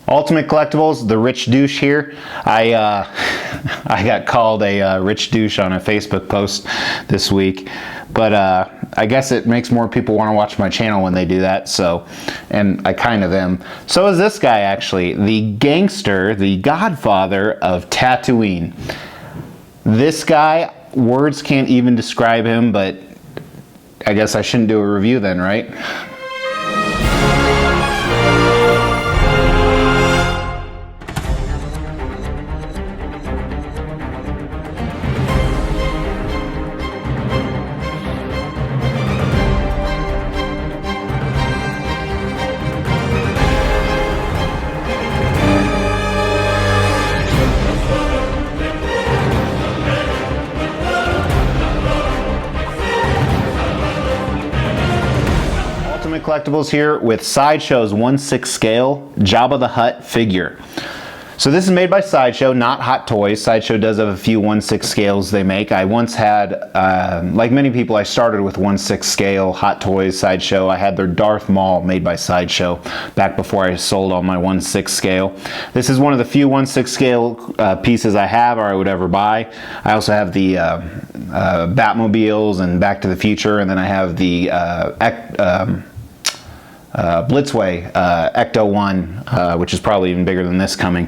Ultimate Collectibles, the rich douche here. I got called a rich douche on a Facebook post this week, but I guess it makes more people want to watch my channel when they do that, so, and I kind of am. So is this guy, actually, the gangster, the godfather of Tatooine. This guy, words can't even describe him, but I guess I shouldn't do a review then, right? Collectibles here with Sideshow's 1/6 scale Jabba the Hutt figure. So this is made by Sideshow, not Hot Toys. Sideshow does have a few 1/6 scales they make. I once had, like many people, I started with 1/6 scale Hot Toys, Sideshow. I had their Darth Maul made by Sideshow back before I sold all my 1/6 scale. This is one of the few 1/6 scale pieces I have or I would ever buy. I also have the Batmobiles and Back to the Future, and then I have the Blitzway Ecto-1, which is probably even bigger than this coming.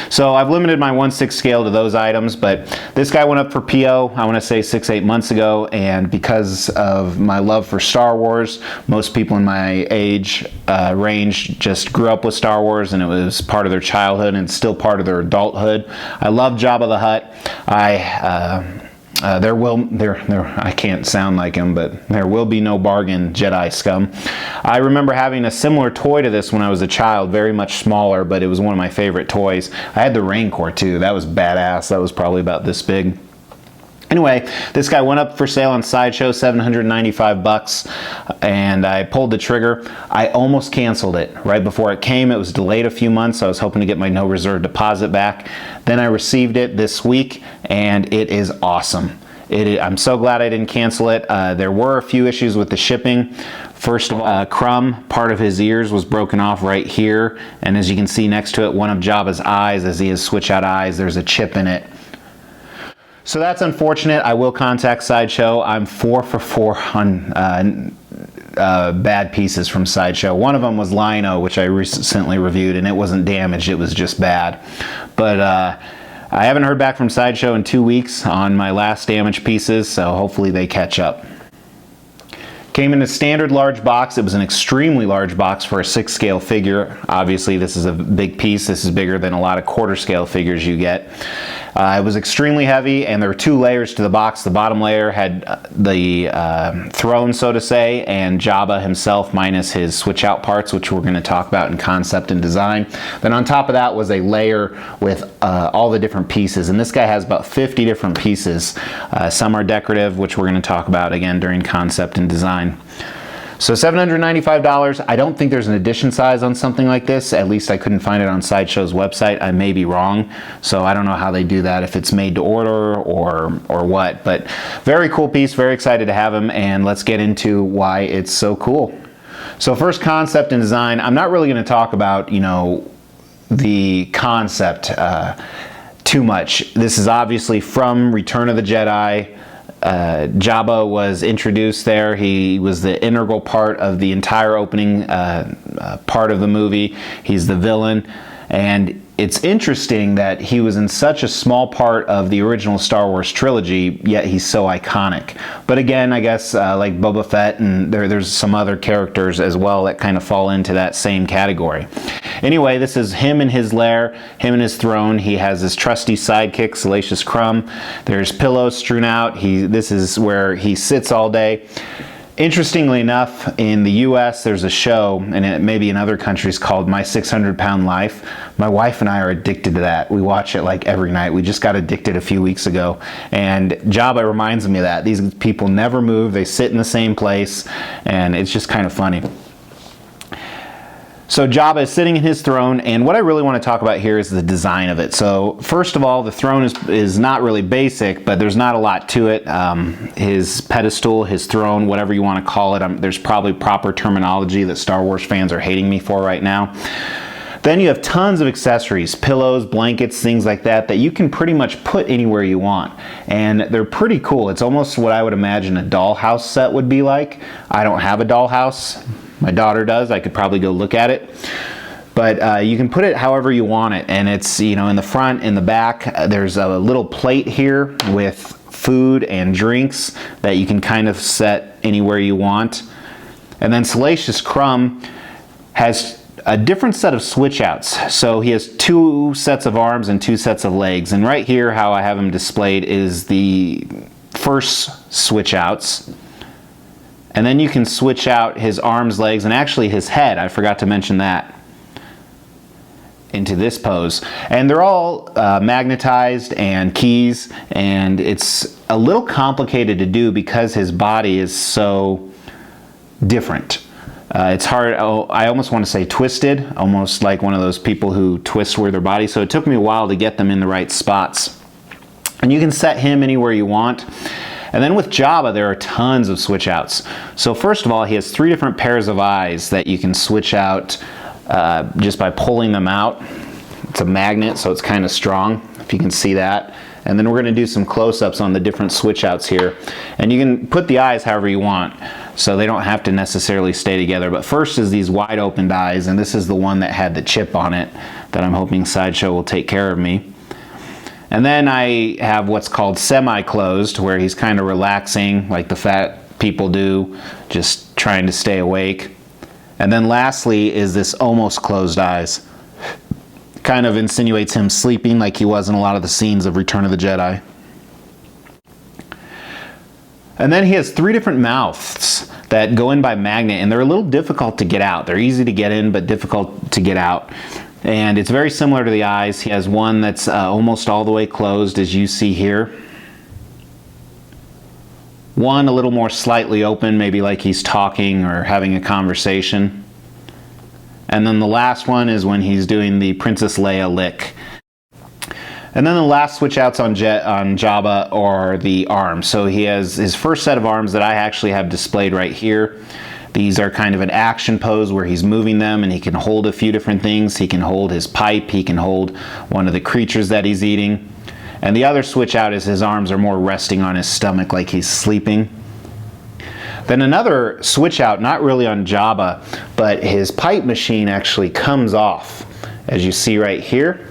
So I've limited my 1/6 scale to those items, but this guy went up for PO, I want to say 6-8 months ago, and because of my love for Star Wars, most people in my age range just grew up with Star Wars, and it was part of their childhood and still part of their adulthood. I love Jabba the Hutt. I can't sound like him, but there will be no bargain, Jedi scum. I remember having a similar toy to this when I was a child, very much smaller, but it was one of my favorite toys. I had the Rancor too. That was badass. That was probably about this big. Anyway, this guy went up for sale on Sideshow, $795, and I pulled the trigger. I almost canceled it right before it came. It was delayed a few months. I was hoping to get my no reserve deposit back. Then I received it this week, and it is awesome. I'm so glad I didn't cancel it. There were a few issues with the shipping. First of all, Crumb, part of his ears was broken off right here, and as you can see next to it, one of Jabba's eyes, as he has switch out eyes, there's a chip in it. So that's unfortunate. I will contact Sideshow. I'm 4 for 4 on bad pieces from Sideshow. One of them was Lino, which I recently reviewed, and it wasn't damaged, it was just bad. But I haven't heard back from Sideshow in 2 weeks on my last damaged pieces, so hopefully they catch up. Came in a standard large box. It was an extremely large box for a 6 scale figure. Obviously this is a big piece. This is bigger than a lot of quarter scale figures you get. It was extremely heavy, and there were 2 layers to the box. The bottom layer had the throne, so to say, and Jabba himself minus his switch out parts, which we're going to talk about in concept and design. Then on top of that was a layer with all the different pieces, and this guy has about 50 different pieces. Some are decorative, which we're going to talk about again during concept and design. So $795. I don't think there's an edition size on something like this. At least I couldn't find it on Sideshow's website. I may be wrong, so I don't know how they do that, if it's made to order or what. But very cool piece, very excited to have him, and let's get into why it's so cool. So first, concept and design. I'm not really going to talk about, you know, the concept too much. This is obviously from Return of the Jedi. Jabba was introduced there. He was the integral part of the entire opening part of the movie. He's the villain, and it's interesting that he was in such a small part of the original Star Wars trilogy, yet he's so iconic. But again, I guess like Boba Fett, and there's some other characters as well that kind of fall into that same category. Anyway, this is him in his lair, him in his throne. He has his trusty sidekick, Salacious Crumb. There's pillows strewn out. This is where he sits all day. Interestingly enough, in the US there's a show, and it may be in other countries, called My 600 Pound Life. My wife and I are addicted to that. We watch it like every night. We just got addicted a few weeks ago, and Jabba reminds me of that. These people never move. They sit in the same place, and it's just kind of funny. So Jabba is sitting in his throne, and what I really want to talk about here is the design of it. So first of all, the throne is not really basic, but there's not a lot to it. His pedestal, his throne, whatever you want to call it, there's probably proper terminology that Star Wars fans are hating me for right now. Then you have tons of accessories, pillows, blankets, things like that, that you can pretty much put anywhere you want. And they're pretty cool. It's almost what I would imagine a dollhouse set would be like. I don't have a dollhouse. My daughter does. I could probably go look at it. But you can put it however you want it. And it's, you know, in the front, in the back, there's a little plate here with food and drinks that you can kind of set anywhere you want. And then Salacious Crumb has a different set of switch outs. So he has 2 sets of arms and 2 sets of legs. And right here, how I have him displayed is the first switch outs. And then you can switch out his arms, legs, and actually his head. I forgot to mention that. Into this pose. And they're all magnetized and keys. And it's a little complicated to do because his body is so different. It's hard, I almost want to say twisted, almost like one of those people who twist with their body. So it took me a while to get them in the right spots. And you can set him anywhere you want. And then with Jabba, there are tons of switch outs. So first of all, he has 3 different pairs of eyes that you can switch out just by pulling them out. It's a magnet, so it's kind of strong, if you can see that. And then we're going to do some close-ups on the different switch outs here. And you can put the eyes however you want, so they don't have to necessarily stay together. But first is these wide opened eyes, and this is the one that had the chip on it that I'm hoping Sideshow will take care of me. And then I have what's called semi-closed, where he's kind of relaxing like the fat people do, just trying to stay awake. And then lastly is this almost closed eyes. Kind of insinuates him sleeping like he was in a lot of the scenes of Return of the Jedi. And then he has 3 different mouths that go in by magnet, and they're a little difficult to get out. They're easy to get in, but difficult to get out. And it's very similar to the eyes. He has one that's almost all the way closed, as you see here. One a little more slightly open, maybe like he's talking or having a conversation. And then the last one is when he's doing the Princess Leia lick. And then the last switch outs on Jabba are the arms. So he has his first set of arms that I actually have displayed right here. These are kind of an action pose where he's moving them and he can hold a few different things. He can hold his pipe, he can hold one of the creatures that he's eating. And the other switch out is his arms are more resting on his stomach like he's sleeping. Then another switch out, not really on Jabba, but his pipe machine actually comes off, as you see right here.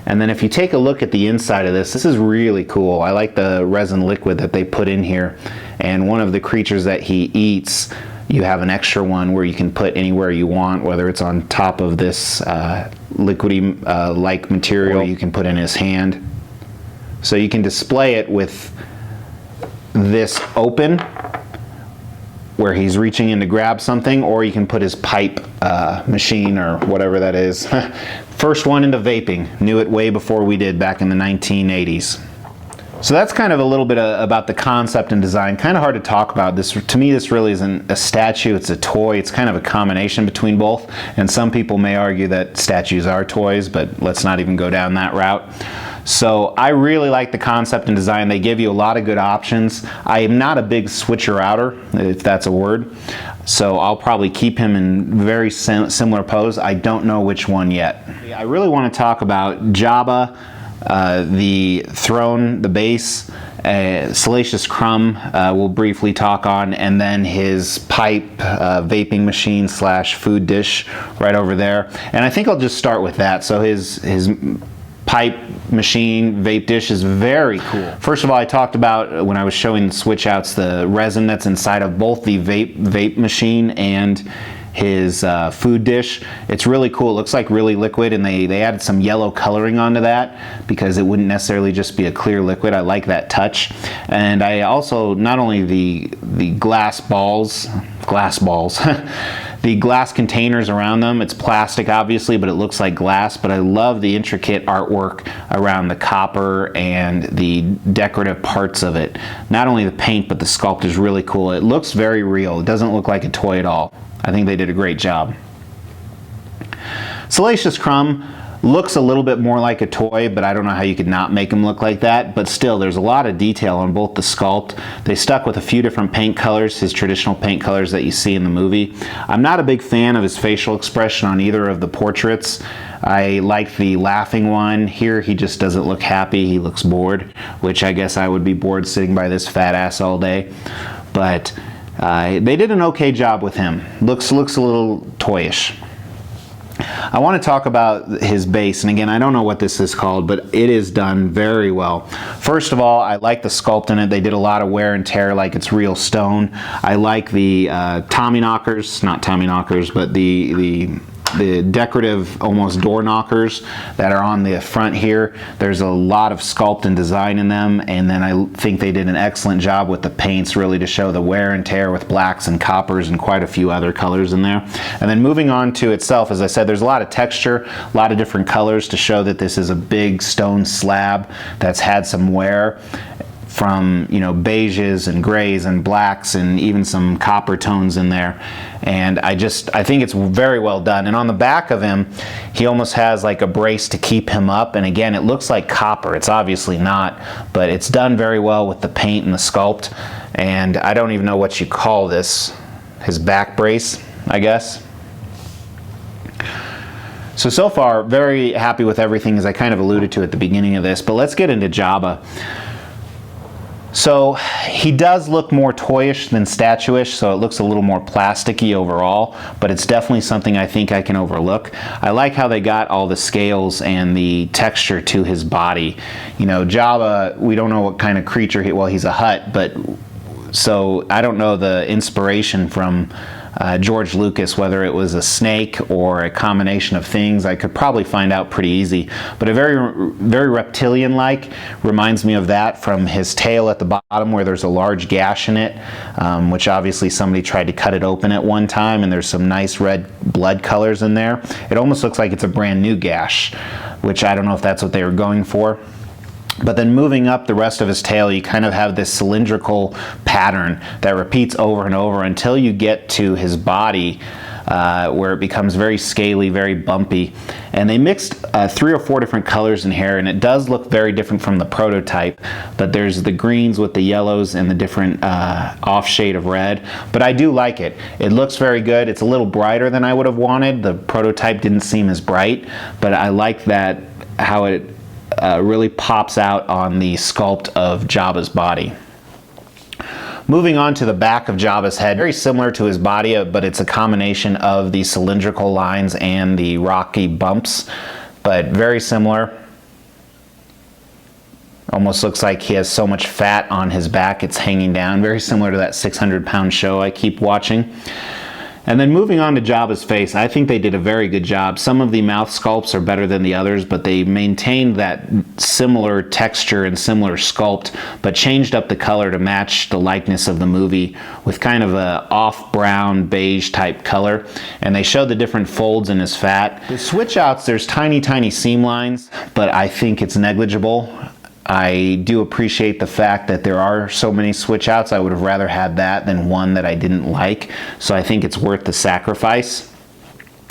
And then if you take a look at the inside of this, this is really cool. I like the resin liquid that they put in here. And one of the creatures that he eats, you have an extra one where you can put anywhere you want, whether it's on top of this liquidy-like material you can put in his hand. So you can display it with this open, where he's reaching in to grab something, or you can put his pipe machine or whatever that is. First one into vaping. Knew it way before we did back in the 1980s. So that's kind of a little bit about the concept and design. Kind of hard to talk about. This, to me, this really isn't a statue, it's a toy. It's kind of a combination between both. And some people may argue that statues are toys, but let's not even go down that route. So I really like the concept and design. They give you a lot of good options. I am not a big switcher-outer, if that's a word. So I'll probably keep him in very similar pose. I don't know which one yet. I really want to talk about Jabba, the throne, the base, Salacious Crumb we'll briefly talk on, and then his pipe vaping machine / food dish right over there. And I think I'll just start with that. So his pipe machine vape dish is very cool. First of all, I talked about when I was showing the switch outs, the resin that's inside of both the vape machine and his food dish. It's really cool. It looks like really liquid, and they added some yellow coloring onto that because it wouldn't necessarily just be a clear liquid. I like that touch. And I also, not only the glass balls the glass containers around them, it's plastic obviously, but it looks like glass. But I love the intricate artwork around the copper and the decorative parts of it. Not only the paint, but the sculpt is really cool. It looks very real. It doesn't look like a toy at all. I think they did a great job. Salacious Crumb looks a little bit more like a toy, but I don't know how you could not make him look like that. But still, there's a lot of detail on both the sculpt. They stuck with a few different paint colors, his traditional paint colors that you see in the movie. I'm not a big fan of his facial expression on either of the portraits. I like the laughing one. Here he just doesn't look happy, he looks bored, which I guess I would be bored sitting by this fat ass all day. But they did an okay job with him. Looks a little toyish. I want to talk about his base, and again, I don't know what this is called, but it is done very well. First of all, I like the sculpt in it. They did a lot of wear and tear like it's real stone. I like the Tommyknockers, not Tommyknockers, but the decorative almost door knockers that are on the front here. There's a lot of sculpt and design in them, and then I think they did an excellent job with the paints, really to show the wear and tear with blacks and coppers and quite a few other colors in there. And then moving on to itself, as I said, there's a lot of texture, a lot of different colors to show that this is a big stone slab that's had some wear, from, you know, beiges and grays and blacks and even some copper tones in there. And I think it's very well done. And on the back of him, he almost has like a brace to keep him up, and again, it looks like copper. It's obviously not, but it's done very well with the paint and the sculpt. And I don't even know what you call this, his back brace, I guess. So far, very happy with everything, as I kind of alluded to at the beginning of this, but let's get into Jabba. So he does look more toyish than statuish, so it looks a little more plasticky overall, but it's definitely something I think I can overlook. I like how they got all the scales and the texture to his body. You know, Jabba, we don't know what kind of creature he's a Hutt, but so I don't know the inspiration from George Lucas, whether it was a snake or a combination of things. I could probably find out pretty easy, but a very reptilian-like, reminds me of that from his tail at the bottom where there's a large gash in it, which obviously somebody tried to cut it open at one time, and there's some nice red blood colors in there. It almost looks like it's a brand new gash, which I don't know if that's what they were going for. But then moving up the rest of his tail, you kind of have this cylindrical pattern that repeats over and over until you get to his body, where it becomes very scaly, very bumpy. And they mixed 3 or 4 different colors in here, and it does look very different from the prototype. But there's the greens with the yellows and the different off shade of red. But I do like it. It looks very good. It's a little brighter than I would have wanted. The prototype didn't seem as bright, but I like that, how it really pops out on the sculpt of Jabba's body. Moving on to the back of Jabba's head, very similar to his body, but it's a combination of the cylindrical lines and the rocky bumps, but very similar. Almost looks like he has so much fat on his back it's hanging down, very similar to that 600-pound show I keep watching. And then moving on to Jabba's face, I think they did a very good job. Some of the mouth sculpts are better than the others, but they maintained that similar texture and similar sculpt, but changed up the color to match the likeness of the movie with kind of a off brown beige type color. And they showed the different folds in his fat. The switch outs, there's tiny seam lines, but I think it's negligible. I do appreciate the fact that there are so many switch outs. I would have rather had that than one that I didn't like. So I think it's worth the sacrifice.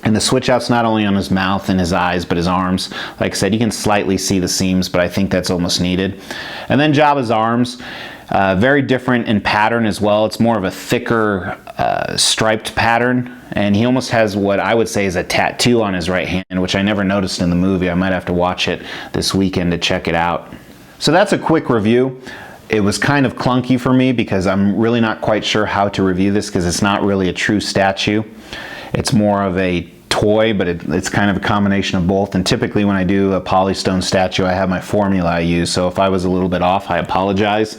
And the switch outs not only on his mouth and his eyes, but his arms. Like I said, you can slightly see the seams, but I think that's almost needed. And then Jabba's arms, very different in pattern as well. It's more of a thicker striped pattern. And he almost has what I would say is a tattoo on his right hand, which I never noticed in the movie. I might have to watch it this weekend to check it out. So that's a quick review. It was kind of clunky for me because I'm really not quite sure how to review this because it's not really a true statue. It's more of a toy, but it's kind of a combination of both. And typically when I do a polystone statue, I have my formula I use. So if I was a little bit off, I apologize.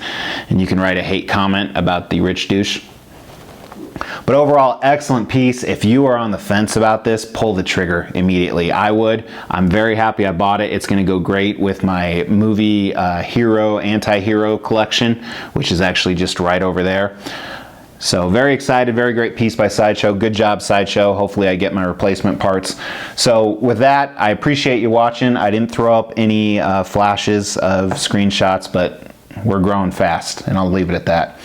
And you can write a hate comment about the rich douche. But overall, excellent piece. If you are on the fence about this, pull the trigger immediately. I would. I'm very happy I bought it. It's going to go great with my movie hero, anti-hero collection, which is actually just right over there. So very excited, very great piece by Sideshow. Good job, Sideshow. Hopefully I get my replacement parts. So with that, I appreciate you watching. I didn't throw up any flashes of screenshots, but we're growing fast, and I'll leave it at that.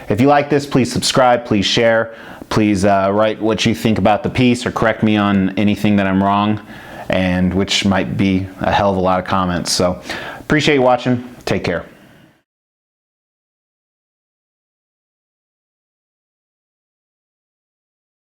If you like this, please subscribe, please share, please write what you think about the piece or correct me on anything that I'm wrong, and which might be a hell of a lot of comments. So appreciate you watching. Take care.